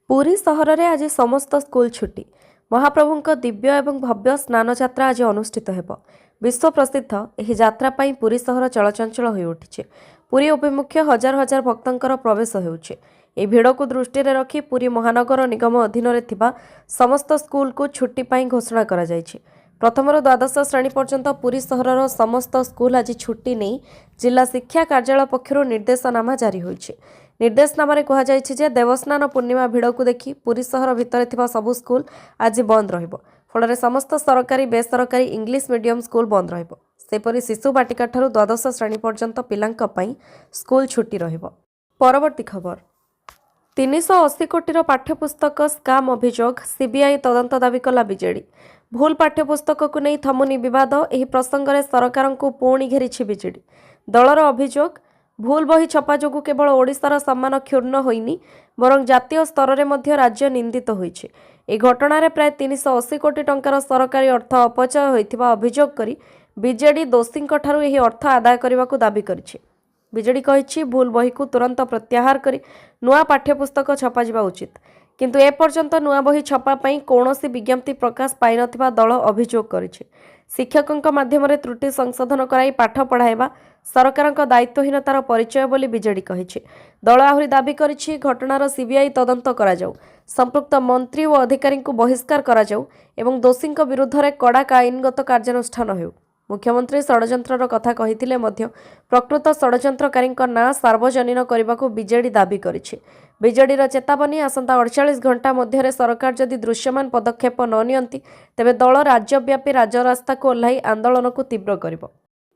पुरी सहर में आज समस्त स्कूल छुट्टी। महाप्रभुଙ୍କ दिव्य एवं भव्य स्नान यात्रा आज अनुष्ठित हेब। विश्व प्रसिद्ध एही यात्रा पई पुरी सहर चलचंचल होई उठिছে। पुरी अभिमुख्य हजार हजार भक्तंकर प्रवेश हेउছে। ए भिड़ को दृष्टि रखी पुरी महानगर निगम अधीन रे थिबा समस्त स्कूल को छुट्टी पई घोषणा करा जायछि। प्रथमରୁ द्वादश श्रेणी पर्यंत पुरी सहरर समस्त स्कूल आज छुट्टी नहीं जिला शिक्षा कार्यालय पक्षर निर्देशनामा जारी होइছে। निर्देशनामा कहुଯାଇଛି जे देवस्नान पूर्णिमा भिड़ को देखि पुरी सहर भितर थिबा सबु स्कूल आज बंद रहिबो। फल समस्त सरकारी बेसरकारी इंग्लिश मीडियम स्कूल बंद रहिबो। सेपरि शिशु बाटिका ठारू द्वादश श्रेणी पर्यंत पिलांक पई स्कूल छुट्टी रहिबो। परवर्ती खबर 380 कोटीर पाठ्यपुस्तक स्काम अभियोग सीबीआई तदंत दाबी कला बीजेडी। भूल पाठ्यपुस्तक को नहीं थमुनी विवाद एही प्रसंग में सरकार को पुणी घेरी बीजेडी। दलर अभियोग भूल बही छपा जोगु केवल ओडिशार सम्मान क्षुण्ण होइनी बरं जातीय स्तर में मध्य राज्य निंदित होइছে। ए घटना प्राय 380 कोटी टंकार सरकारी अर्थ अपचय होइथिबा अभियोग करी बीजेडी दोषींक ठारू एही अर्थ आदाय करबाकू दाबी करिছে। बीजेडी कहिछि भूल बही को तुरंत प्रत्याहार करी नुआ पाठ्यपुस्तक छपा जिबा उचित, किंतु ए पर्यंत नुआ बही छपा पई कोनोसी विज्ञप्ति प्रकाश पाई नथिबा दल अभियोग करिছে। शिक्षकंक माध्यमरे त्रुटि संशोधन कराई पाठ पढ़ाइबा सरकारंक दायित्वहीनतार परिचय बोली बीजेडी कहिছে। दल आहुरी दाबी करिछि घटनार सीबीआई तदंत करा जाऊ, संपृक्त मंत्री और अधिकारी को बहिष्कार करा जाऊ एवं दोषींक विरुद्ध रे कड़ा आईनगत कार्यानुष्ठान हेउ। मुख्यमंत्री षड्यंत्रर कथा कहिथिले मध्य प्रकृत षड्यंत्रकारींक नाँ सार्वजनीन करबाकू बीजेडी दाबी करिছে। बीजेडीर चेतावनी आसंता 48 घंटा मध्य सरकार जदि दृश्यमान पदक्षेप न नियंती तेबे दल राज्यव्यापी राजरास्ता को ओह्लाई आंदोलन को तीव्र करिबो।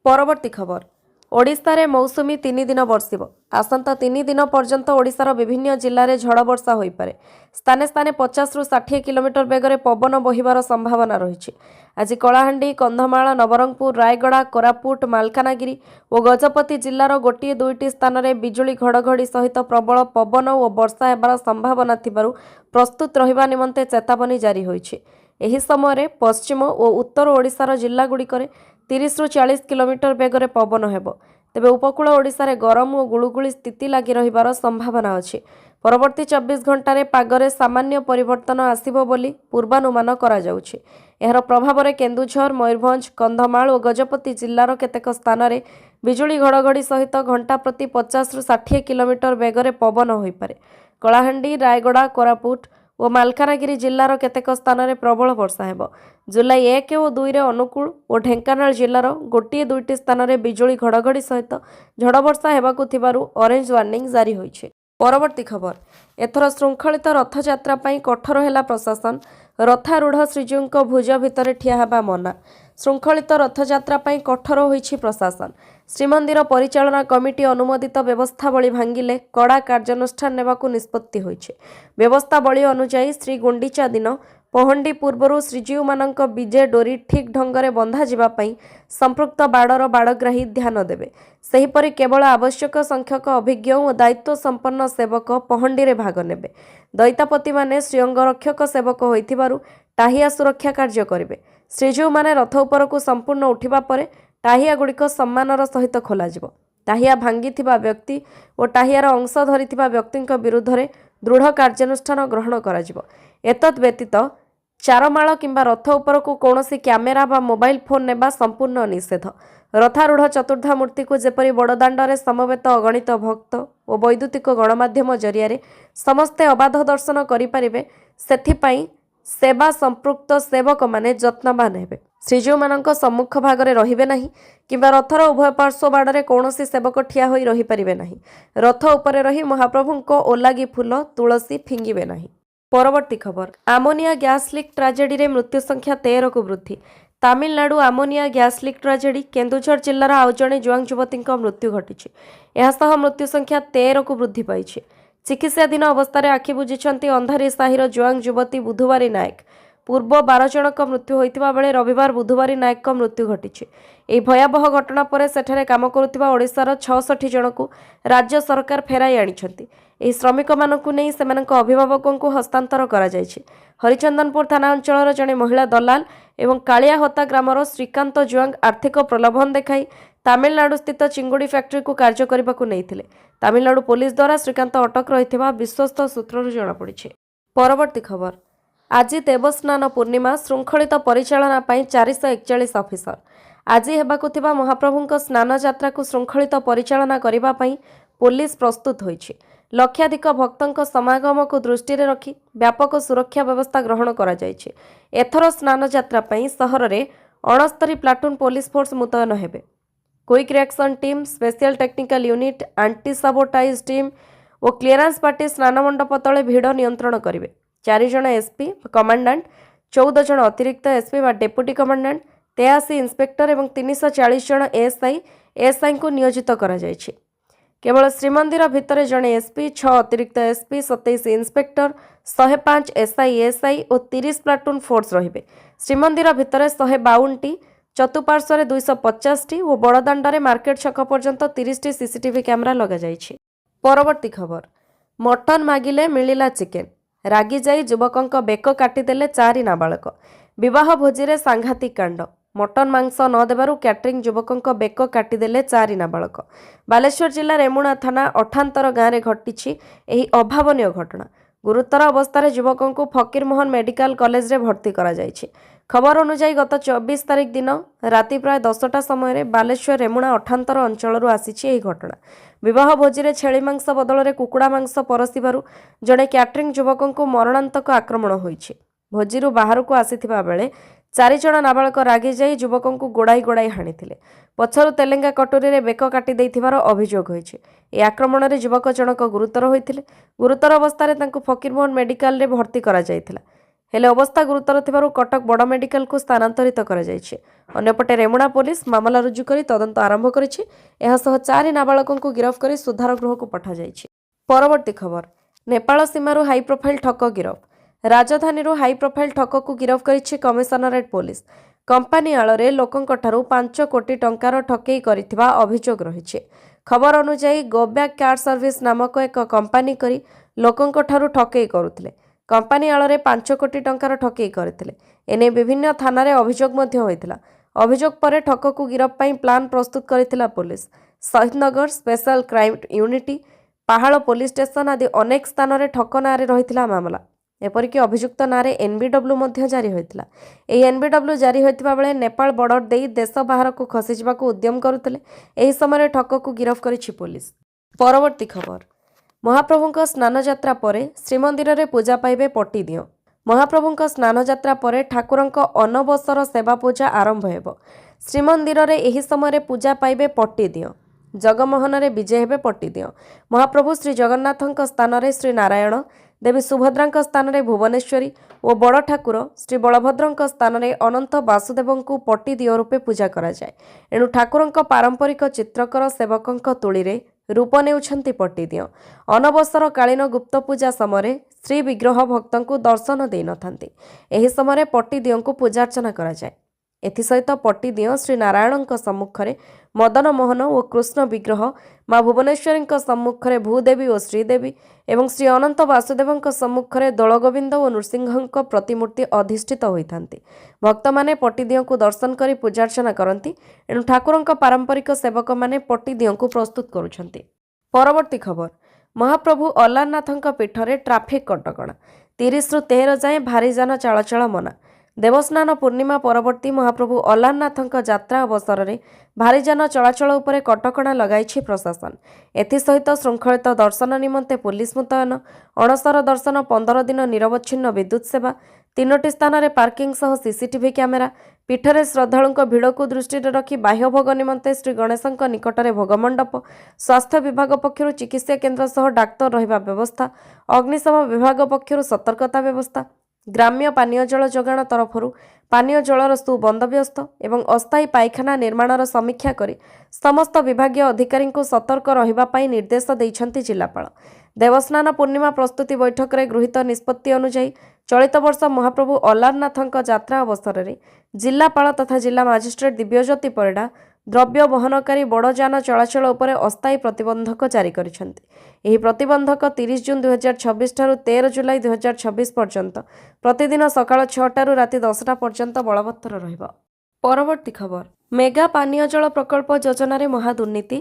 परवर्ती खबर ओडिशा रे मौसुमी 3 दिन बर्षिब। आसंता 3 दिन पर्यंत ओडिशार विभिन्न जिल्ला रे झड़ वर्षा होई पारे। स्थाने स्थाने 50 रु 60 किलोमीटर बेगरे पवन बहिबार संभावना रहिছে। आज कलाहांडी, कंधमाल, नवरंगपुर, रायगड़ा, कोरापुट, मालकानगिरी और गजपति जिल्लार गोटे दुईटी स्थान में बिजुली घड़घड़ी सहित प्रबल पवन और वर्षा हेबार संभावना थिबारु प्रस्तुत रहिबा निमंते चेतावनी जारी होइছে। एही समय पश्चिम और उत्तर ओडिशार जिल्लागुड़िकरे 30 रु 40 किलोमीटर बेगरे पवन हेब। तेबे उपकूल ओडिशा रे गरम और गुळुगुळी स्थिति लागि रहिबार संभावना अछि। परवर्ती 24 घंटे पागरे सामान्य परिवर्तन आसिबो बोली पूर्वानुमान करा जाउछि। एहर प्रभाव रे केन्दुझर, मयूरभंज, कंधमाल और गजपति जिल्लार केतेक स्थान रे बिजुली घड़घड़ी सहित घंटा प्रति 50 रु 60 किलोमीटर बेगरे पवन होई पारे। कलाहांडी, रायगड़ा, कोरापुट और मालकानगिरी जिल्लार केतेक स्थान रे प्रबल वर्षा हेब। जुलाई 1 और 2 रे अनुकूल और ढेंकानाल जिल्लार गोटे दुईटी स्थान रे बिजुली घड़घड़ी सहित झड़ वर्षा हेबाकू थिबारु ऑरेंज वार्निंग जारी होइছে। परवर्ती खबर एथर श्रृंखलित रथयात्रा पई कठोर हेला प्रशासन। रथारूढ़ श्रीजीउंक भुज भितर ठिया हेबा मना। श्रृंखलित रथयात्रा पई कठोर होइछि प्रशासन। श्रीमंदिर परिचालना कमिटी अनुमोदित व्यवस्थावली भांगिले कड़ा कार्यानुष्ठान नेबाकू निष्पत्ति होइছে। व्यवस्थावली अनुसार श्री गुंडीचा दिन पहंडी पूर्वरु श्रीजीउ मानक विजे डोरी ठीक ढंगरे बंधा जिबा पई संपृक्त बाड़र बाड़ग्राही ध्यान देबे। सेहिपरि केवल आवश्यक संख्यक अभिज्ञ और दायित्व संपन्न सेवक पहंडी रे भाग नेबे। दैतापति माने श्रीअंगरक्षक सेवक होइथिबारु टाहिया सुरक्षा कार्य करिवे। श्रीजीउ माने रथ उपरकू संपूर्ण उठिबा परे टाहिया गुड़िक सम्मानर सहित खोलाजिबो। टाहिया भांगिथिबा व्यक्ति और टाहियार अंश धरिथिबा व्यक्तिंक विरुद्ध रे दृढ़ कार्यानुष्ठान ग्रहण कराजिबो। एतद् व्यतीत चारमाळ किंबा रथ उपरकू कौनसी कैमेरा बा मोबाइल फोन नेबा संपूर्ण निषेध। रथारूढ़ चतुर्धा मूर्ति को जेपरी बड़दाण्डरे समवेत अगणित भक्त और वैद्युतिक गणमाध्यम जरिया समस्ते अबाध दर्शन करिपारिबे सेथिपाई सेवा संपृक्त सेवक माने जत्नवान हेबे। श्रीजीउ मानक सम्मुख भागरे रहिबे नाही किंबा रथर उभय पार्श्व बाड़े कौनसी सेवक ठिया होई रही परिबे नाही। रथ उपरे रही महाप्रभुंको ओलागी फूल तुलसी फिंगिबे नाही। परवर्ती खबर आमोनिया गैस लीक ट्राजेडी रे मृत्यु संख्या 13 को वृद्धि। Tamil Nadu ammonia gas leak tragedy Keonjhar जिल्लार आउ जणे जुआंग युवतींक मृत्यु घटिछि। एहासह मृत्यु संख्या 13 को वृद्धि पाइछि। चिकित्साधीन अवस्था आखि बुझिछंती अंधारी साहिर जुआंग युवती बुधवारी नायक। पूर्व 12 जनक मृत्यु होइतिबा बेले रविवार बुधवारी नायक मृत्यु घटिछि। एही भयावह घटना पर सेठारे काम करुथिबा ओडिशार 66 जनकू राज्य सरकार फेराई आनिछंती। एही श्रमिक मानकू नै सेमानक अभिभावकंकू हस्तांतर करा जायछि। हरिचंदनपुर थाना अंचलर जणे महिला दलाल एवं कालियाहता ग्रामर श्रीकांत जुआंग आर्थिक प्रलोभन देखाई तमिलनाडु स्थित चिंगुड़ी फैक्ट्री को कार्य करने को नहीं। तमिलनाडु पुलिस द्वारा श्रीकांत अटक रही विश्वस्त सूत्रରୁ जଣାपड़ी। ପରବର୍ତ୍ତୀ ଖବର ଆଜି ଦେବସ୍ନାନ ପୂର୍ଣ୍ଣିମା ଶୃଙ୍ଖଳିତ ପରିଚାଳନା ପାଇଁ 441 ଅଫିସର ଆଜି ହେବାକୁ ଥିବା ମହାପ୍ରଭୁଙ୍କ ସ୍ନାନ ଯାତ୍ରାକୁ ଶୃଙ୍ଖଳିତ ପରିଚାଳନା କରିବା ପାଇଁ ପୋଲିସ ପ୍ରସ୍ତୁତ ହୋଇଛି। ଲକ୍ଷାଧିକ ଭକ୍ତଙ୍କ ସମାଗମକୁ ଦୃଷ୍ଟିରେ ରଖି ବ୍ୟାପକ ସୁରକ୍ଷା ବ୍ୟବସ୍ଥା ଗ୍ରହଣ କରାଯାଇଛି। ଏଥର ସ୍ନାନ ଯାତ୍ରା ପାଇଁ ସହରରେ 69 ପ୍ଲାଟୁନ୍ ପୋଲିସ ଫୋର୍ସ ମୁତୟନ ହେବେ। Quick reaction team, special technical unit, anti sabotage team ଓ କ୍ଲିୟରାନ୍ସ ପାର୍ଟି ସ୍ନାନ ମଣ୍ଡପ ତଳେ ଭିଡ଼ ନିୟନ୍ତ୍ରଣ କରିବେ। 4 ଜଣ ଏସ୍ପି କମାଣ୍ଡାଣ୍ଟ, 14 ଜଣ ଅତିରିକ୍ତ ଏସ୍ପି ବା ଡେପୁଟି କମାଣ୍ଡାଣ୍ଟ, 83 ଇନ୍ସପେକ୍ଟର ଏବଂ 340 ଜଣ ଏଏସ୍ଆଇଙ୍କୁ ନିୟୋଜିତ କରାଯାଇଛି। କେବଳ ଶ୍ରୀମନ୍ଦିର ଭିତରେ ଜଣେ ଏସ୍ପି, 6 ଅତିରିକ୍ତ ଏସ୍ପି, 27 ଇନ୍ସପେକ୍ଟର, 105 ଏସ୍ଆଇ, ଏଏସ୍ଆଇ ଓ 30 ପ୍ଲାଟୁନ୍ ଫୋର୍ସ ରହିବେ। ଶ୍ରୀମନ୍ଦିର ଭିତରେ 152ଟି, ଚତୁଃପାର୍ଶ୍ୱରେ 250ଟି ଓ ବଡ଼ଦାଣ୍ଡରେ ମାର୍କେଟ ଛକ ପର୍ଯ୍ୟନ୍ତ 30ଟି ସିସିଟିଭି କ୍ୟାମେରା ଲଗାଯାଇଛି। ପରବର୍ତ୍ତୀ ଖବର ମଟନ ମାଗିଲେ ମିଳିଲା ଚିକେନ ରାଗି ଯାଇ ଯୁବକଙ୍କ ବେକ କାଟିଦେଲେ 4 ନାବାଳକ। ବିବାହ ଭୋଜିରେ ସାଂଘାତିକ କାଣ୍ଡ। ମଟନ ମାଂସ ନ ଦେବାରୁ କ୍ୟାଟରିଂ ଯୁବକଙ୍କ ବେକ କାଟିଦେଲେ 4 ନାବାଳକ। ବାଲେଶ୍ୱର ଜିଲ୍ଲା ରେମୁଣା ଥାନା ଅଠାନ୍ତର ଗାଁରେ ଘଟିଛି ଏହି ଅଭାବନୀୟ ଘଟଣା। ଗୁରୁତର ଅବସ୍ଥାରେ ଯୁବକଙ୍କୁ ଫକୀରମୋହନ ମେଡିକାଲ କଲେଜରେ ଭର୍ତ୍ତି କରାଯାଇଛି। ଖବର ଅନୁଯାୟୀ ଗତ 24 ତାରିଖ ଦିନ ରାତି ପ୍ରାୟ 10ଟା ସମୟରେ ବାଲେଶ୍ୱର ରେମୁଣା ଅଠାନ୍ତର ଅଞ୍ଚଳରୁ ଆସିଛି ଏହି ଘଟଣା। ବିବାହ ଭୋଜିରେ ଛେଳି ମାଂସ ବଦଳରେ କୁକୁଡ଼ା ମାଂସ ପରସିବାରୁ ଜଣେ କ୍ୟାଟରିଂ ଯୁବକଙ୍କୁ ମରଣାନ୍ତକ ଆକ୍ରମଣ ହୋଇଛି। ଭୋଜିରୁ ବାହାରକୁ ଆସିଥିବା ବେଳେ 4 ଜଣ ନାବାଳକ ରାଗି ଯାଇ ଯୁବକଙ୍କୁ ଗୋଡ଼ାଇ ହାଣିଥିଲେ। ପଛରୁ ତେଲେଙ୍ଗା କଟୁରୀରେ ବେକ କାଟି ଦେଇଥିବାର ଅଭିଯୋଗ ହୋଇଛି। ଏହି ଆକ୍ରମଣରେ ଯୁବକ ଜଣକ ଗୁରୁତର ହୋଇଥିଲେ। ଗୁରୁତର ଅବସ୍ଥାରେ ତାଙ୍କୁ ଫକୀରମୋହନ ମେଡିକାଲରେ ଭର୍ତ୍ତି କରାଯାଇଥିଲା। ହେଲେ ଅବସ୍ଥା ଗୁରୁତର ଥିବାରୁ କଟକ ବଡ଼ ମେଡିକାଲକୁ ସ୍ଥାନାନ୍ତରିତ କରାଯାଇଛି। ଅନ୍ୟପଟେ ରେମୁଣା ପୋଲିସ ମାମଲା ରୁଜୁ କରି ତଦନ୍ତ ଆରମ୍ଭ କରିଛି। ଏହାସହ 4 ନାବାଳକଙ୍କୁ ଗିରଫ କରି ସୁଧାର ଗୃହକୁ ପଠାଯାଇଛି। ପରବର୍ତ୍ତୀ ଖବର ନେପାଳ ସୀମାରୁ ହାଇପ୍ରୋଫାଇଲ ଠକ ଗିରଫ। ରାଜଧାନୀରୁ ହାଇପ୍ରୋଫାଇଲ ଠକକୁ ଗିରଫ କରିଛି କମିଶନରେଟ ପୋଲିସ। କମ୍ପାନୀ ଆଳରେ ଲୋକଙ୍କଠାରୁ 5 କୋଟି ଟଙ୍କାର ଠକେଇ କରିଥିବା ଅଭିଯୋଗ ରହିଛି। ଖବର ଅନୁଯାୟୀ ଗୋବ୍ୟାକ୍ କାର୍ ସର୍ଭିସ ନାମକ ଏକ କମ୍ପାନୀ କରି ଲୋକଙ୍କଠାରୁ ଠକେଇ କରୁଥିଲେ। କମ୍ପାନୀ ଆଳରେ 5 କୋଟି ଟଙ୍କାର ଠକେଇ କରିଥିଲେ। ଏନେଇ ବିଭିନ୍ନ ଥାନାରେ ଅଭିଯୋଗ ମଧ୍ୟ ହୋଇଥିଲା। ଅଭିଯୋଗ ପରେ ଠକକୁ ଗିରଫ ପାଇଁ ପ୍ଲାନ୍ ପ୍ରସ୍ତୁତ କରିଥିଲା police. Shahidnagar, special crime unit, Pahala police station ଆଦି ଅନେକ ସ୍ଥାନରେ ଠକ ନାଁରେ ରହିଥିଲା ମାମଲା। ଏପରିକି ଅଭିଯୁକ୍ତ ନାଁରେ ଏନ୍ବିଡବ୍ଲ୍ୟୁ ମଧ୍ୟ ଜାରି ହୋଇଥିଲା। ଏହି ଏନ୍ବିଡବ୍ଲ୍ୟୁ ଜାରି ହୋଇଥିବା ବେଳେ ନେପାଳ ବର୍ଡର ଦେଇ ଦେଶ ବାହାରକୁ ଖସିଯିବାକୁ ଉଦ୍ୟମ କରୁଥିଲେ। ଏହି ସମୟରେ ଠକକୁ ଗିରଫ କରିଛି ପୋଲିସ। ପରବର୍ତ୍ତୀ ଖବର ମହାପ୍ରଭୁଙ୍କ ସ୍ନାନଯାତ୍ରା ପରେ ଶ୍ରୀମନ୍ଦିରରେ ପୂଜା ପାଇବେ ପଟିଦିଅଁ। ମହାପ୍ରଭୁଙ୍କ ସ୍ନାନଯାତ୍ରା ପରେ ଠାକୁରଙ୍କ ଅନବସର ସେବା ପୂଜା ଆରମ୍ଭ ହେବ। ଶ୍ରୀମନ୍ଦିରରେ ଏହି ସମୟରେ ପୂଜା ପାଇବେ ପଟିଦିଅଁ। ଜଗମୋହନରେ ବିଜେ ହେବେ ପଟିଦିଅଁ। ମହାପ୍ରଭୁ ଶ୍ରୀ ଜଗନ୍ନାଥଙ୍କ ସ୍ଥାନରେ ଶ୍ରୀ ନାରାୟଣ, ଦେବୀ ସୁଭଦ୍ରାଙ୍କ ସ୍ଥାନରେ ଭୁବନେଶ୍ୱରୀ ଓ ବଡ଼ ଠାକୁର ଶ୍ରୀ ବଳଭଦ୍ରଙ୍କ ସ୍ଥାନରେ ଅନନ୍ତ ବାସୁଦେବଙ୍କୁ ପଟିଦିଅଁ ରୂପେ ପୂଜା କରାଯାଏ। ଏଣୁ ଠାକୁରଙ୍କ ପାରମ୍ପରିକ ଚିତ୍ରକର ସେବକଙ୍କ ତୁଳିରେ ରୂପ ନେଉଛନ୍ତି ପଟିଦିଅଁ। ଅନବସର କାଳୀନ ଗୁପ୍ତ ପୂଜା ସମୟରେ ଶ୍ରୀବିଗ୍ରହ ଭକ୍ତଙ୍କୁ ଦର୍ଶନ ଦେଇନଥାନ୍ତି। ଏହି ସମୟରେ ପଟିଦିଅଁଙ୍କୁ ପୂଜାର୍ଚ୍ଚନା କରାଯାଏ। ଏଥିସହିତ ପଟିଦିଅଁ ଶ୍ରୀ ନାରାୟଣଙ୍କ ସମ୍ମୁଖରେ ମଦନ ମୋହନ ଓ କୃଷ୍ଣ ବିଗ୍ରହ, ମା ଭୁବନେଶ୍ୱରୀଙ୍କ ସମ୍ମୁଖରେ ଭୂଦେବୀ ଓ ଶ୍ରୀଦେବୀ ଏବଂ ଶ୍ରୀ ଅନନ୍ତ ବାସୁଦେବଙ୍କ ସମ୍ମୁଖରେ ଦୋଳଗୋବିନ୍ଦ ଓ ନୃସିଂହଙ୍କ ପ୍ରତିମୂର୍ତ୍ତି ଅଧିଷ୍ଠିତ ହୋଇଥାନ୍ତି। ଭକ୍ତମାନେ ପଟିଦିଅଁଙ୍କୁ ଦର୍ଶନ କରି ପୂଜାର୍ଚ୍ଚନା କରନ୍ତି। ଏଣୁ ଠାକୁରଙ୍କ ପାରମ୍ପରିକ ସେବକମାନେ ପଟିଦିଅଁଙ୍କୁ ପ୍ରସ୍ତୁତ କରୁଛନ୍ତି। ପରବର୍ତ୍ତୀ ଖବର ମହାପ୍ରଭୁ ଅଲାରନାଥଙ୍କ ପୀଠରେ ଟ୍ରାଫିକ୍ କଟକଣା। 30ରୁ 13 ଯାଏଁ ଭାରିଯାନ ଚଳାଚଳ ମନା। ଦେବସ୍ନାନ ପୂର୍ଣ୍ଣିମା ପରବର୍ତ୍ତୀ ମହାପ୍ରଭୁ ଅଲାରନାଥଙ୍କ ଯାତ୍ରା ଅବସରରେ ଭାରିଯାନ ଚଳାଚଳ ଉପରେ କଟକଣା ଲଗାଇଛି ପ୍ରଶାସନ। ଏଥିସହିତ ଶୃଙ୍ଖଳିତ ଦର୍ଶନ ନିମନ୍ତେ ପୋଲିସ ମୁତୟନ, ଅଣସର ଦର୍ଶନ, 15 ଦିନ ନିରବଚ୍ଛିନ୍ନ ବିଦ୍ୟୁତ୍ ସେବା, 3ଟି ସ୍ଥାନରେ ପାର୍କିଂ ସହ ସିସିଟିଭି କ୍ୟାମେରା, ପୀଠରେ ଶ୍ରଦ୍ଧାଳୁଙ୍କ ଭିଡ଼କୁ ଦୃଷ୍ଟିରେ ରଖି ବାହ୍ୟ ଭୋଗ ନିମନ୍ତେ ଶ୍ରୀ ଗଣେଶଙ୍କ ନିକଟରେ ଭୋଗମଣ୍ଡପ, ସ୍ୱାସ୍ଥ୍ୟ ବିଭାଗ ପକ୍ଷରୁ ଚିକିତ୍ସା କେନ୍ଦ୍ର ସହ ଡାକ୍ତର ରହିବା ବ୍ୟବସ୍ଥା, ଅଗ୍ନିଶମ ବିଭାଗ ପକ୍ଷରୁ ସତର୍କତା ବ୍ୟବସ୍ଥା, ଗ୍ରାମ୍ୟ ପାନୀୟ ଜଳ ଯୋଗାଣ ତରଫରୁ ପାନୀୟ ଜଳର ସୁବନ୍ଦୋବସ୍ତ ଏବଂ ଅସ୍ଥାୟୀ ପାଇଖାନା ନିର୍ମାଣର ସମୀକ୍ଷା କରି ସମସ୍ତ ବିଭାଗୀୟ ଅଧିକାରୀଙ୍କୁ ସତର୍କ ରହିବା ପାଇଁ ନିର୍ଦ୍ଦେଶ ଦେଇଛନ୍ତି ଜିଲ୍ଲାପାଳ। ଦେବସ୍ନାନ ପୂର୍ଣ୍ଣିମା ପ୍ରସ୍ତୁତି ବୈଠକରେ ଗୃହୀତ ନିଷ୍ପତ୍ତି ଅନୁଯାୟୀ ଚଳିତ ବର୍ଷ ମହାପ୍ରଭୁ ଅଲାରନାଥଙ୍କ ଯାତ୍ରା ଅବସରରେ ଜିଲ୍ଲାପାଳ ତଥା ଜିଲ୍ଲା ମାଜିଷ୍ଟ୍ରେଟ ଦିବ୍ୟଜ୍ୟୋତି ପରିଡ଼ା ଦ୍ରବ୍ୟ ବହନକାରୀ ବଡ଼ ଯାନ ଚଳାଚଳ ଉପରେ ଅସ୍ଥାୟୀ ପ୍ରତିବନ୍ଧକ ଜାରି କରିଛନ୍ତି। ଏହି ପ୍ରତିବନ୍ଧକ 30 ଜୁନ୍ 2026 ଠାରୁ 13 ଜୁଲାଇ 2026 ପର୍ଯ୍ୟନ୍ତ ପ୍ରତିଦିନ ସକାଳ 6ଟାରୁ ରାତି 10ଟା ପର୍ଯ୍ୟନ୍ତ ବଳବତ୍ତର ରହିବ। ପରବର୍ତ୍ତୀ ଖବର ମେଗା ପାନୀୟ ଜଳ ପ୍ରକଳ୍ପ ଯୋଜନାରେ ମହାଦୁର୍ନୀତି,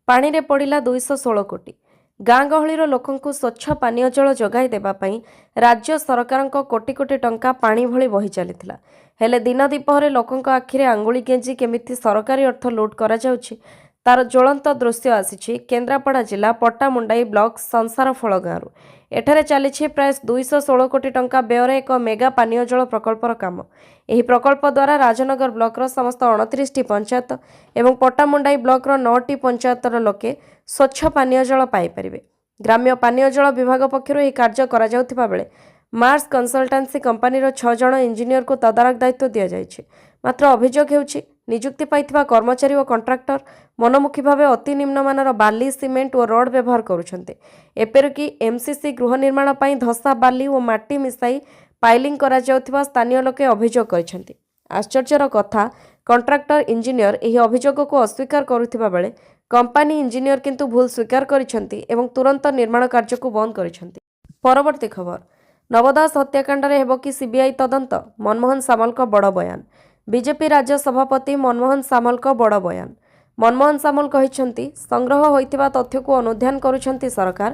ପାଣିରେ ପଡ଼ିଲା 216 କୋଟି। ଗାଁ ଗହଳିର ଲୋକଙ୍କୁ ସ୍ୱଚ୍ଛ ପାନୀୟ ଜଳ ଯୋଗାଇ ଦେବା ପାଇଁ ରାଜ୍ୟ ସରକାରଙ୍କ କୋଟି କୋଟି ଟଙ୍କା ପାଣି ଭଳି ବହି ଚାଲିଥିଲା। ହେଲେ ଦିନ ଦ୍ୱିପହରେ ଲୋକଙ୍କ ଆଖିରେ ଆଙ୍ଗୁଳି ଗେଞ୍ଜି କେମିତି ସରକାରୀ ଅର୍ଥ ଲୁଟ୍ କରାଯାଉଛି ତାର ଜ୍ୱଳନ୍ତ ଦୃଶ୍ୟ ଆସିଛି କେନ୍ଦ୍ରାପଡ଼ା ଜିଲ୍ଲା ପଟ୍ଟାମୁଣ୍ଡାଇ ବ୍ଲକ ସଂସାରଫଳ ଗାଁରୁ। ଏଠାରେ ଚାଲିଛି ପ୍ରାୟ 216 କୋଟି ଟଙ୍କା ବ୍ୟୟରେ ଏକ ମେଗା ପାନୀୟ ଜଳ ପ୍ରକଳ୍ପର କାମ। ଏହି ପ୍ରକଳ୍ପ ଦ୍ୱାରା ରାଜନଗର ବ୍ଲକର ସମସ୍ତ 29ଟି ପଞ୍ଚାୟତ ଏବଂ ପଟ୍ଟାମୁଣ୍ଡାଇ ବ୍ଲକର 9ଟି ପଞ୍ଚାୟତର ଲୋକେ ସ୍ୱଚ୍ଛ ପାନୀୟ ଜଳ ପାଇପାରିବେ। ଗ୍ରାମ୍ୟ ପାନୀୟ ଜଳ ବିଭାଗ ପକ୍ଷରୁ ଏହି କାର୍ଯ୍ୟ କରାଯାଉଥିବା ବେଳେ ମାର୍ସ କନସଲଟାନ୍ସି କମ୍ପାନୀର 6 ଜଣ ଇଞ୍ଜିନିୟରଙ୍କୁ ତଦାରଖ ଦାୟିତ୍ୱ ଦିଆଯାଇଛି। ମାତ୍ର ଅଭିଯୋଗ ହେଉଛି ନିଯୁକ୍ତି ପାଇଥିବା କର୍ମଚାରୀ ଓ କଣ୍ଟ୍ରାକ୍ଟର ମନମୁଖୀ ଭାବେ ଅତି ନିମ୍ନମାନର ବାଲି, ସିମେଣ୍ଟ ଓ ରଡ୍ ବ୍ୟବହାର କରୁଛନ୍ତି। ଏପରିକି ଏମସିସି ଗୃହ ନିର୍ମାଣ ପାଇଁ ଧସା ବାଲି ଓ ମାଟି ମିଶାଇ ପାଇଲିଂ କରାଯାଉଥିବା ସ୍ଥାନୀୟ ଲୋକେ ଅଭିଯୋଗ କରିଛନ୍ତି। ଆଶ୍ଚର୍ଯ୍ୟର କଥା, କଣ୍ଟ୍ରାକ୍ଟର ଇଞ୍ଜିନିୟର ଏହି ଅଭିଯୋଗକୁ ଅସ୍ୱୀକାର କରୁଥିବା ବେଳେ କମ୍ପାନୀ ଇଞ୍ଜିନିୟର କିନ୍ତୁ ଭୁଲ ସ୍ୱୀକାର କରିଛନ୍ତି ଏବଂ ତୁରନ୍ତ ନିର୍ମାଣ କାର୍ଯ୍ୟକୁ ବନ୍ଦ କରିଛନ୍ତି। ପରବର୍ତ୍ତୀ ଖବର, ନବଦାସ ହତ୍ୟାକାଣ୍ଡରେ ହେବ କି ସିବିଆଇ ତଦନ୍ତ? ମନମୋହନ ସାମଲଙ୍କ ବଡ଼ ବୟାନ। ବିଜେପି ରାଜ୍ୟ ସଭାପତି ମନମୋହନ ସାମଲଙ୍କ ବଡ଼ ବୟାନ। ମନମୋହନ ସାମଲ କହିଛନ୍ତି, ସଂଗ୍ରହ ହୋଇଥିବା ତଥ୍ୟକୁ ଅନୁଧ୍ୟାନ କରୁଛନ୍ତି ସରକାର।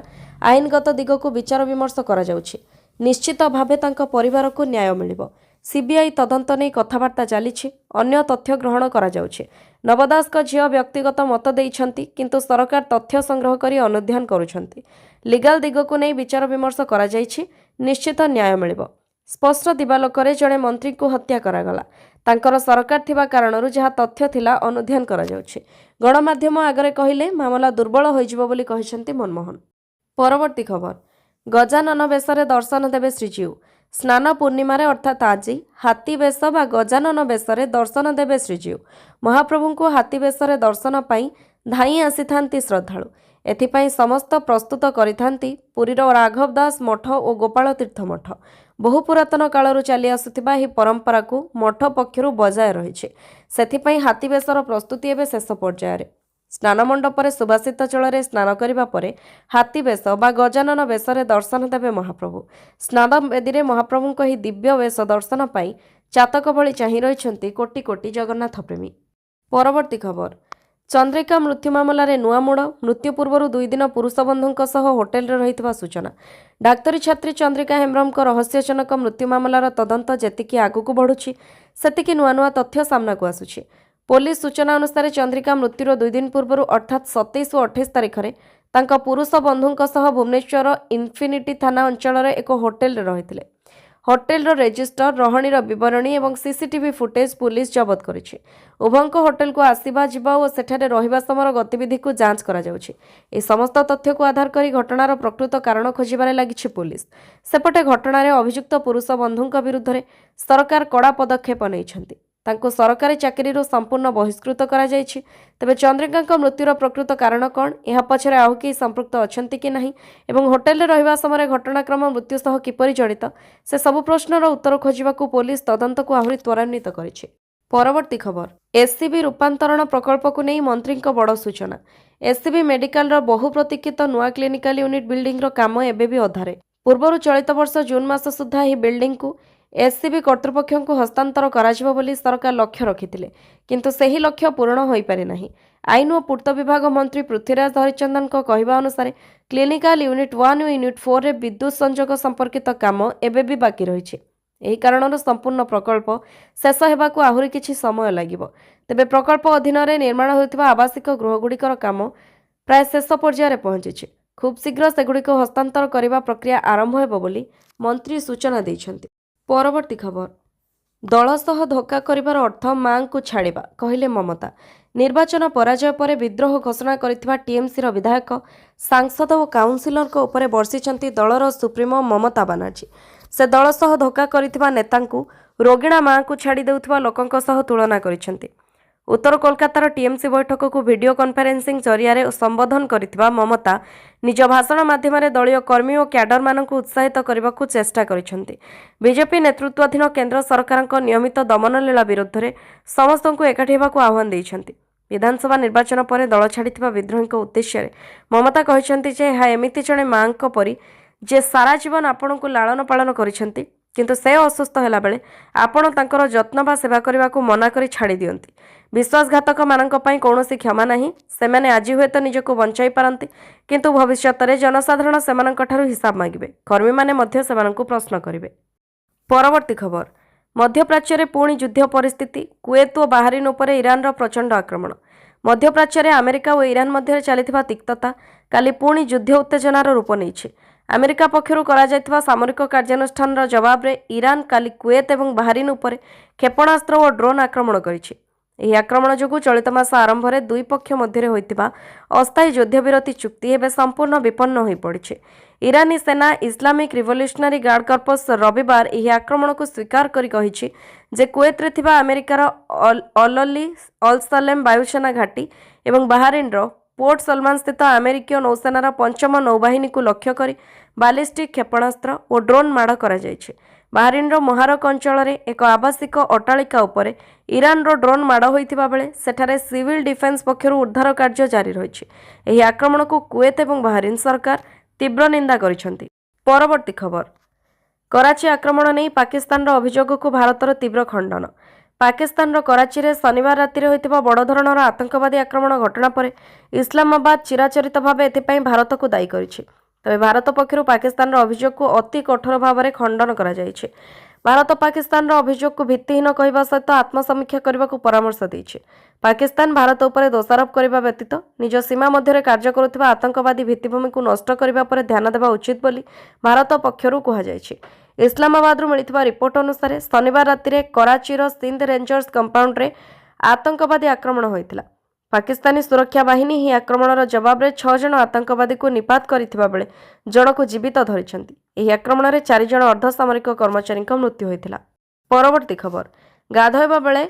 ଆଇନଗତ ଦିଗକୁ ବିଚାର ବିମର୍ଶ କରାଯାଉଛି। ନିଶ୍ଚିତ ଭାବେ ତାଙ୍କ ପରିବାରକୁ ନ୍ୟାୟ ମିଳିବ। ସିବିଆଇ ତଦନ୍ତ ନେଇ କଥାବାର୍ତ୍ତା ଚାଲିଛି। ଅନ୍ୟ ତଥ୍ୟ ଗ୍ରହଣ କରାଯାଉଛି। ନବଦାସଙ୍କ ଝିଅ ବ୍ୟକ୍ତିଗତ ମତ ଦେଇଛନ୍ତି, କିନ୍ତୁ ସରକାର ତଥ୍ୟ ସଂଗ୍ରହ କରି ଅନୁଧ୍ୟାନ କରୁଛନ୍ତି। ଲିଗାଲ ଦିଗକୁ ନେଇ ବିଚାର ବିମର୍ଶ କରାଯାଇଛି। ନିଶ୍ଚିତ ନ୍ୟାୟ ମିଳିବ। ସ୍ପଷ୍ଟ ଦିବାଲୋକରେ ଜଣେ ମନ୍ତ୍ରୀଙ୍କୁ ହତ୍ୟା କରାଗଲା। ତାଙ୍କର ସରକାର ଥିବା କାରଣରୁ ଯାହା ତଥ୍ୟ ଥିଲା ଅନୁଧ୍ୟାନ କରାଯାଉଛି। ଗଣମାଧ୍ୟମ ଆଗରେ କହିଲେ ମାମଲା ଦୁର୍ବଳ ହୋଇଯିବ ବୋଲି କହିଛନ୍ତି ମନମୋହନ। ପରବର୍ତ୍ତୀ ଖବର, ଗଜାନନ ବେଶରେ ଦର୍ଶନ ଦେବେ ଶ୍ରୀଜୀଉ। ସ୍ନାନ ପୂର୍ଣ୍ଣିମାରେ ଅର୍ଥାତ୍ ଆଜି ହାତୀ ବେଶ ବା ଗଜାନନ ବେଶରେ ଦର୍ଶନ ଦେବେ ଶ୍ରୀଜୀଉ। ମହାପ୍ରଭୁଙ୍କୁ ହାତୀ ବେଶରେ ଦର୍ଶନ ପାଇଁ ଧାଇଁ ଆସିଥାନ୍ତି ଶ୍ରଦ୍ଧାଳୁ। ଏଥିପାଇଁ ସମସ୍ତ ପ୍ରସ୍ତୁତ କରିଥାନ୍ତି ପୁରୀର ରାଘବ ଦାସ ମଠ ଓ ଗୋପାଳ ତୀର୍ଥ ମଠ। ବହୁ ପୁରାତନ କାଳରୁ ଚାଲି ଆସୁଥିବା ଏହି ପରମ୍ପରାକୁ ମଠ ପକ୍ଷରୁ ବଜାୟ ରହିଛି। ସେଥିପାଇଁ ହାତୀ ବେଶର ପ୍ରସ୍ତୁତି ଏବେ ଶେଷ ପର୍ଯ୍ୟାୟରେ। ସ୍ନାନ ମଣ୍ଡପରେ ସୁବାସିତ ଜଳରେ ସ୍ନାନ କରିବା ପରେ ହାତୀ ବେଶ ବା ଗଜାନନ ବେଶରେ ଦର୍ଶନ ଦେବେ ମହାପ୍ରଭୁ। ସ୍ନାନ ବେଦୀରେ ମହାପ୍ରଭୁଙ୍କ ଏହି ଦିବ୍ୟ ବେଶ ଦର୍ଶନ ପାଇଁ ଚାତକ ଭଳି ଚାହିଁ ରହିଛନ୍ତି କୋଟି କୋଟି ଜଗନ୍ନାଥ ପ୍ରେମୀ। ପରବର୍ତ୍ତୀ ଖବର, ଚନ୍ଦ୍ରିକା ମୃତ୍ୟୁ ମାମଲାରେ ନୂଆ ମୋଡ଼। ମୃତ୍ୟୁ ପୂର୍ବରୁ 2 ଦିନ ପୁରୁଷ ବନ୍ଧୁଙ୍କ ସହ ହୋଟେଲରେ ରହିଥିବା ସୂଚନା। ଡାକ୍ତରୀ ଛାତ୍ରୀ ଚନ୍ଦ୍ରିକା ହେମ୍ବ୍ରମଙ୍କ ରହସ୍ୟଜନକ ମୃତ୍ୟୁ ମାମଲାର ତଦନ୍ତ ଯେତିକି ଆଗକୁ ବଢ଼ୁଛି ସେତିକି ନୂଆ ନୂଆ ତଥ୍ୟ ସାମ୍ନାକୁ ଆସୁଛି। ପୋଲିସ ସୂଚନା ଅନୁସାରେ ଚନ୍ଦ୍ରିକା ମୃତ୍ୟୁର 2 ଦିନ ପୂର୍ବରୁ ଅର୍ଥାତ୍ 27 ଓ 28 ତାରିଖରେ ତାଙ୍କ ପୁରୁଷ ବନ୍ଧୁଙ୍କ ସହ ଭୁବନେଶ୍ୱର ଇନଫିନିଟି ଥାନା ଅଞ୍ଚଳରେ ଏକ ହୋଟେଲରେ ରହିଥିଲେ। ହୋଟେଲର ରେଜିଷ୍ଟର, ରହଣୀର ବିବରଣୀ ଏବଂ ସିସିଟିଭି ଫୁଟେଜ୍ ପୁଲିସ ଜବତ କରିଛି। ଉଭୟଙ୍କ ହୋଟେଲକୁ ଆସିବା ଯିବା ଓ ସେଠାରେ ରହିବା ସମୟର ଗତିବିଧିକୁ ଯାଞ୍ଚ କରାଯାଉଛି। ଏହି ସମସ୍ତ ତଥ୍ୟକୁ ଆଧାର କରି ଘଟଣାର ପ୍ରକୃତ କାରଣ ଖୋଜିବାରେ ଲାଗିଛି ପୁଲିସ। ସେପଟେ ଘଟଣାରେ ଅଭିଯୁକ୍ତ ପୁରୁଷ ବନ୍ଧୁଙ୍କ ବିରୁଦ୍ଧରେ ସରକାର କଡ଼ା ପଦକ୍ଷେପ ନେଇଛନ୍ତି। ତାଙ୍କୁ ସରକାରୀ ଚାକିରିରୁ ସମ୍ପୂର୍ଣ୍ଣ ବହିଷ୍କୃତ କରାଯାଇଛି। ତେବେ ଚନ୍ଦ୍ରିକାଙ୍କ ମୃତ୍ୟୁର ପ୍ରକୃତ କାରଣ କ'ଣ, ଏହା ପଛରେ ଆଉ କେହି ସମ୍ପୃକ୍ତ ଅଛନ୍ତି କି ନାହିଁ ଏବଂ ହୋଟେଲରେ ରହିବା ସମୟରେ ଘଟଣାକ୍ରମ ମୃତ୍ୟୁ ସହ କିପରି ଜଡ଼ିତ, ସେ ସବୁ ପ୍ରଶ୍ନର ଉତ୍ତର ଖୋଜିବାକୁ ପୋଲିସ ତଦନ୍ତକୁ ଆହୁରି ତ୍ୱରାନ୍ୱିତ କରିଛି। ପରବର୍ତ୍ତୀ ଖବର, ଏସ୍ସିବି ରୂପାନ୍ତରଣ ପ୍ରକଳ୍ପକୁ ନେଇ ମନ୍ତ୍ରୀଙ୍କ ବଡ଼ ସୂଚନା। ଏସ୍ସିବି ମେଡିକାଲର ବହୁ ପ୍ରତୀକ୍ଷିତ ନୂଆ କ୍ଲିନିକାଲ ୟୁନିଟ୍ ବିଲ୍ଡିଂର କାମ ଏବେ ବି ଅଧାରେ। ପୂର୍ବରୁ ଚଳିତ ବର୍ଷ ଜୁନ୍ ମାସ ସୁଦ୍ଧା ଏହି ବିଲ୍ଡିଂକୁ ଏସ୍ସିବି କର୍ତ୍ତୃପକ୍ଷଙ୍କୁ ହସ୍ତାନ୍ତର କରାଯିବ ବୋଲି ସରକାର ଲକ୍ଷ୍ୟ ରଖିଥିଲେ, କିନ୍ତୁ ସେହି ଲକ୍ଷ୍ୟ ପୂରଣ ହୋଇପାରି ନାହିଁ। ଆଇନ ଓ ପୂର୍ତ୍ତ ବିଭାଗ ମନ୍ତ୍ରୀ ପୃଥ୍ୱୀରାଜ ହରିଚନ୍ଦନଙ୍କ କହିବା ଅନୁସାରେ କ୍ଲିନିକାଲ ୟୁନିଟ୍ 1 ଓ ୟୁନିଟ୍ 4ରେ ବିଦ୍ୟୁତ୍ ସଂଯୋଗ ସମ୍ପର୍କିତ କାମ ଏବେ ବି ବାକି ରହିଛି। ଏହି କାରଣରୁ ସମ୍ପୂର୍ଣ୍ଣ ପ୍ରକଳ୍ପ ଶେଷ ହେବାକୁ ଆହୁରି କିଛି ସମୟ ଲାଗିବ। ତେବେ ପ୍ରକଳ୍ପ ଅଧୀନରେ ନିର୍ମାଣ ହେଉଥିବା ଆବାସିକ ଗୃହଗୁଡ଼ିକର କାମ ପ୍ରାୟ ଶେଷ ପର୍ଯ୍ୟାୟରେ ପହଞ୍ଚିଛି। ଖୁବ୍ ଶୀଘ୍ର ସେଗୁଡ଼ିକୁ ହସ୍ତାନ୍ତର କରିବା ପ୍ରକ୍ରିୟା ଆରମ୍ଭ ହେବ ବୋଲି ମନ୍ତ୍ରୀ ସୂଚନା ଦେଇଛନ୍ତି। ପରବର୍ତ୍ତୀ ଖବର, ଦଳ ସହ ଧୋକା କରିବାର ଅର୍ଥ ମାଙ୍କୁ ଛାଡ଼ିବା, କହିଲେ ମମତା। ନିର୍ବାଚନ ପରାଜୟ ପରେ ବିଦ୍ରୋହ ଘୋଷଣା କରିଥିବା ଟିଏମ୍ସିର ବିଧାୟକ, ସାଂସଦ ଓ କାଉନ୍ସିଲରଙ୍କ ଉପରେ ବର୍ଷିଛନ୍ତି ଦଳର ସୁପ୍ରିମୋ ମମତା ବାନାର୍ଜୀ। ସେ ଦଳ ସହ ଧୋକା କରିଥିବା ନେତାଙ୍କୁ ରୋଗିଣା ମାଙ୍କୁ ଛାଡ଼ି ଦେଉଥିବା ଲୋକଙ୍କ ସହ ତୁଳନା କରିଛନ୍ତି। ଉତ୍ତର କୋଲକାତାର ଟିଏମ୍ସି ବୈଠକକୁ ଭିଡ଼ିଓ କନଫରେନ୍ସିଂ ଜରିଆରେ ସମ୍ବୋଧନ କରିଥିବା ମମତା ନିଜ ଭାଷଣ ମାଧ୍ୟମରେ ଦଳୀୟ କର୍ମୀ ଓ କ୍ୟାଡରମାନଙ୍କୁ ଉତ୍ସାହିତ କରିବାକୁ ଚେଷ୍ଟା କରିଛନ୍ତି। ବିଜେପି ନେତୃତ୍ୱାଧୀନ କେନ୍ଦ୍ର ସରକାରଙ୍କ ନିୟମିତ ଦମନଲୀଳା ବିରୁଦ୍ଧରେ ସମସ୍ତଙ୍କୁ ଏକାଠି ହେବାକୁ ଆହ୍ୱାନ ଦେଇଛନ୍ତି। ବିଧାନସଭା ନିର୍ବାଚନ ପରେ ଦଳ ଛାଡ଼ିଥିବା ବିଦ୍ରୋହୀଙ୍କ ଉଦ୍ଦେଶ୍ୟରେ ମମତା କହିଛନ୍ତି ଯେ ଏହା ଏମିତି ଜଣେ ମାଙ୍କ ପରି ଯେ ସାରା ଜୀବନ ଆପଣଙ୍କୁ ଲାଳନ ପାଳନ କରିଛନ୍ତି। किंतु से असुस्थ होला बेले आपण तांकर जत्न बा सेवा करने को मना करी छाड़ी दियंती। विश्वासघातक मानक पई कौनसी क्षमा नहीं। सेमाने आज हुए तो निजको बंचाई पारंती किंतु भविष्यत में जनसाधारण सेमानंक ठारू हिसाब मागिबे। कर्मी माने मध्य सेमानंकु प्रश्न करिवे। परवर्ती खबर मध्यप्राच्य रे पुणी युद्ध परिस्थिति कुवेत और बाहरीन उपर ईरान प्रचंड आक्रमण। मध्यप्राच्य अमेरिका और ईरान मध्य चलिथिबा तिक्तता काली पुणी युद्ध उत्तेजनार रूप नहीं। अमेरिका पक्षरु करा जायथिबा सामरिक कार्यानुष्ठान जवाब रे ईरान काली कुवेत और बाहरीन उपर क्षेपणास्त्र और ड्रोन आक्रमण करिछि। ଏହି ଆକ୍ରମଣ ଯୋଗୁଁ ଚଳିତ ମାସ ଆରମ୍ଭରେ ଦୁଇ ପକ୍ଷ ମଧ୍ୟରେ ହୋଇଥିବା ଅସ୍ଥାୟୀ ଯୁଦ୍ଧବିରତି ଚୁକ୍ତି ଏବେ ସମ୍ପୂର୍ଣ୍ଣ ବିପନ୍ନ ହୋଇପଡ଼ିଛି। ଇରାନୀ ସେନା ଇସଲାମିକ୍ ରିଭଲ୍ୟୁସନାରୀ ଗାର୍ଡ କର୍ପସ୍ ରବିବାର ଏହି ଆକ୍ରମଣକୁ ସ୍ୱୀକାର କରି କହିଛି ଯେ କୁଏତରେ ଥିବା ଆମେରିକାର ଅଲଲି ଅଲ୍-ସଲେମ୍ ବାୟୁସେନା ଘାଟି ଏବଂ ବାହାରିନ୍ର ପୋର୍ଟ ସଲମାନ ସ୍ଥିତ ଆମେରିକୀୟ ନୌସେନାର ପଞ୍ଚମ ନୌବାହିନୀକୁ ଲକ୍ଷ୍ୟ କରି ବାଲିଷ୍ଟିକ୍ କ୍ଷେପଣାସ୍ତ୍ର ଓ ଡ୍ରୋନ୍ ମାଡ଼ କରାଯାଇଛି। ବାହାରିନ୍ର ମୋହାରକ ଅଞ୍ଚଳରେ ଏକ ଆବାସିକ ଅଟ୍ଟାଳିକା ଉପରେ ଇରାନର ଡ୍ରୋନ୍ ମାଡ଼ ହୋଇଥିବା ବେଳେ ସେଠାରେ ସିଭିଲ୍ ଡିଫେନ୍ସ ପକ୍ଷରୁ ଉଦ୍ଧାର କାର୍ଯ୍ୟ ଜାରି ରହିଛି। ଏହି ଆକ୍ରମଣକୁ କୁଏତ ଏବଂ ବାହାରିନ୍ ସରକାର ତୀବ୍ର ନିନ୍ଦା କରିଛନ୍ତି। ପରବର୍ତ୍ତୀ ଖବର କରାଚୀ ଆକ୍ରମଣ ନେଇ ପାକିସ୍ତାନର ଅଭିଯୋଗକୁ ଭାରତର ତୀବ୍ର ଖଣ୍ଡନ। ପାକିସ୍ତାନର କରାଚୀରେ ଶନିବାର ରାତିରେ ହୋଇଥିବା ବଡ଼ ଧରଣର ଆତଙ୍କବାଦୀ ଆକ୍ରମଣ ଘଟଣା ପରେ ଇସଲାମାବାଦ ଚିରାଚରିତ ଭାବେ ଏଥିପାଇଁ ଭାରତକୁ ଦାୟୀ କରିଛି। ତେବେ ଭାରତ ପକ୍ଷରୁ ପାକିସ୍ତାନର ଅଭିଯୋଗକୁ ଅତି କଠୋର ଭାବରେ ଖଣ୍ଡନ କରାଯାଇଛି। ଭାରତ ପାକିସ୍ତାନର ଅଭିଯୋଗକୁ ଭିତ୍ତିହୀନ କହିବା ସହିତ ଆତ୍ମସମୀକ୍ଷା କରିବାକୁ ପରାମର୍ଶ ଦେଇଛି। ପାକିସ୍ତାନ ଭାରତ ଉପରେ ଦୋଷାରୋପ କରିବା ବ୍ୟତୀତ ନିଜ ସୀମା ମଧ୍ୟରେ କାର୍ଯ୍ୟ କରୁଥିବା ଆତଙ୍କବାଦୀ ଭିତ୍ତିଭୂମିକୁ ନଷ୍ଟ କରିବା ଉପରେ ଧ୍ୟାନ ଦେବା ଉଚିତ ବୋଲି ଭାରତ ପକ୍ଷରୁ କୁହାଯାଇଛି। ଇସଲାମାବାଦରୁ ମିଳିଥିବା ରିପୋର୍ଟ ଅନୁସାରେ ଶନିବାର ରାତିରେ କରାଚୀର ସିନ୍ଧ ରେଞ୍ଜର୍ସ କମ୍ପାଉଣ୍ଡରେ ଆତଙ୍କବାଦୀ ଆକ୍ରମଣ ହୋଇଥିଲା। ପାକିସ୍ତାନୀ ସୁରକ୍ଷା ବାହିନୀ ଏହି ଆକ୍ରମଣର ଜବାବରେ 6 ଜଣ ଆତଙ୍କବାଦୀକୁ ନିପାତ କରିଥିବା ବେଳେ ଜଣକୁ ଜୀବିତ ଧରିଛନ୍ତି। ଏହି ଆକ୍ରମଣରେ 4 ଜଣ ଅର୍ଦ୍ଧସାମରିକ କର୍ମଚାରୀଙ୍କ ମୃତ୍ୟୁ ହୋଇଥିଲା। ପରବର୍ତ୍ତୀ ଖବର ଗାଧୋଇବା ବେଳେ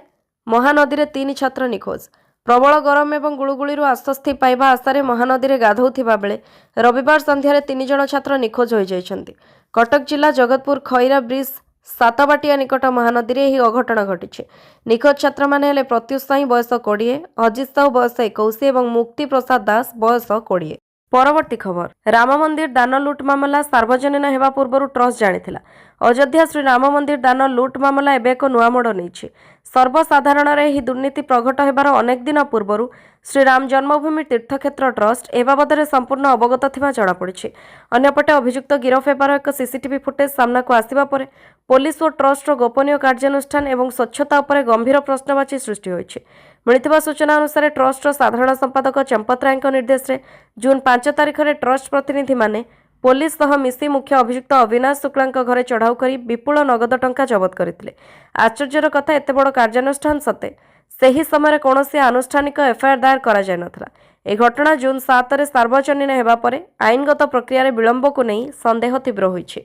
ମହାନଦୀରେ 3 ଛାତ୍ର ନିଖୋଜ। ପ୍ରବଳ ଗରମ ଏବଂ ଗୁଳୁଗୁଳିରୁ ଆଶ୍ୱସ୍ତି ପାଇବା ଆଶାରେ ମହାନଦୀରେ ଗାଧୋଉଥିବା ବେଳେ ରବିବାର ସନ୍ଧ୍ୟାରେ 3 ଜଣ ଛାତ୍ର ନିଖୋଜ ହୋଇଯାଇଛନ୍ତି। କଟକ ଜିଲ୍ଲା ଜଗତପୁର ଖଇରା ବ୍ରିଜ ସାତବାଟିଆ ନିକଟ ମହାନଦୀରେ ଏହି ଅଘଟଣ ଘଟିଛି। ନିଖୋଜ ଛାତ୍ରମାନେ ହେଲେ ପ୍ରତ୍ୟୁଷ ସ୍ୱାଇଁ ବୟସ 20, ଅଜିତ ସାହୁ ବୟସ 21 ଏବଂ ମୁକ୍ତି ପ୍ରସାଦ ଦାସ ବୟସ 20। ପରବର୍ତ୍ତୀ ଖବର ରାମ ମନ୍ଦିର ଦାନ ଲୁଟ୍ ମାମଲା ସାର୍ବଜନୀନ ହେବା ପୂର୍ବରୁ ଟ୍ରଷ୍ଟ ଜାଣିଥିଲା। ଅଯୋଧ୍ୟା ଶ୍ରୀରାମ ମନ୍ଦିର ଦାନ ଲୁଟ୍ ମାମଲା ଏବେ ଏକ ନୂଆ ମୋଡ଼ ନେଇଛି। ସର୍ବସାଧାରଣରେ ଏହି ଦୁର୍ନୀତି ପ୍ରଘଟ ହେବାର ଅନେକ ଦିନ ପୂର୍ବରୁ ଶ୍ରୀରାମ ଜନ୍ମଭୂମି ତୀର୍ଥକ୍ଷେତ୍ର ଟ୍ରଷ୍ଟ ଏ ବାବଦରେ ସମ୍ପୂର୍ଣ୍ଣ ଅବଗତ ଥିବା ଜଣାପଡ଼ିଛି। ଅନ୍ୟପଟେ ଅଭିଯୁକ୍ତ ଗିରଫ ହେବାର ଏକ ସିସିଟିଭି ଫୁଟେଜ ସାମ୍ନାକୁ ଆସିବା ପରେ ପୋଲିସ ଓ ଟ୍ରଷ୍ଟର ଗୋପନୀୟ କାର୍ଯ୍ୟାନୁଷ୍ଠାନ ଏବଂ ସ୍ୱଚ୍ଛତା ଉପରେ ଗମ୍ଭୀର ପ୍ରଶ୍ନବାଚୀ ସୃଷ୍ଟି ହୋଇଛି। ମିଳିଥିବା ସୂଚନା ଅନୁସାରେ ଟ୍ରଷ୍ଟର ସାଧାରଣ ସମ୍ପାଦକ ଚମ୍ପତ ରାୟଙ୍କ ନିର୍ଦ୍ଦେଶରେ ଜୁନ୍ 5 ତାରିଖରେ ଟ୍ରଷ୍ଟ ପ୍ରତିନିଧିମାନେ ପୋଲିସ ସହ ମିଶି ମୁଖ୍ୟ ଅଭିଯୁକ୍ତ ଅବିନାଶ ଶୁକ୍ଲାଙ୍କ ଘରେ ଚଢ଼ାଉ କରି ବିପୁଳ ନଗଦ ଟଙ୍କା ଜବତ କରିଥିଲେ। ଆଶ୍ଚର୍ଯ୍ୟର କଥା ଏତେ ବଡ଼ କାର୍ଯ୍ୟାନୁଷ୍ଠାନ ସତ୍ତ୍ୱେ ସେହି ସମୟରେ କୌଣସି ଆନୁଷ୍ଠାନିକ ଏଫଆଇଆର ଦାୟର କରାଯାଇନଥିଲା। ଏହି ଘଟଣା ଜୁନ୍ 7ରେ ସାର୍ବଜନୀନ ହେବା ପରେ ଆଇନଗତ ପ୍ରକ୍ରିୟାରେ ବିଳମ୍ବକୁ ନେଇ ସନ୍ଦେହ ତୀବ୍ର ହୋଇଛି।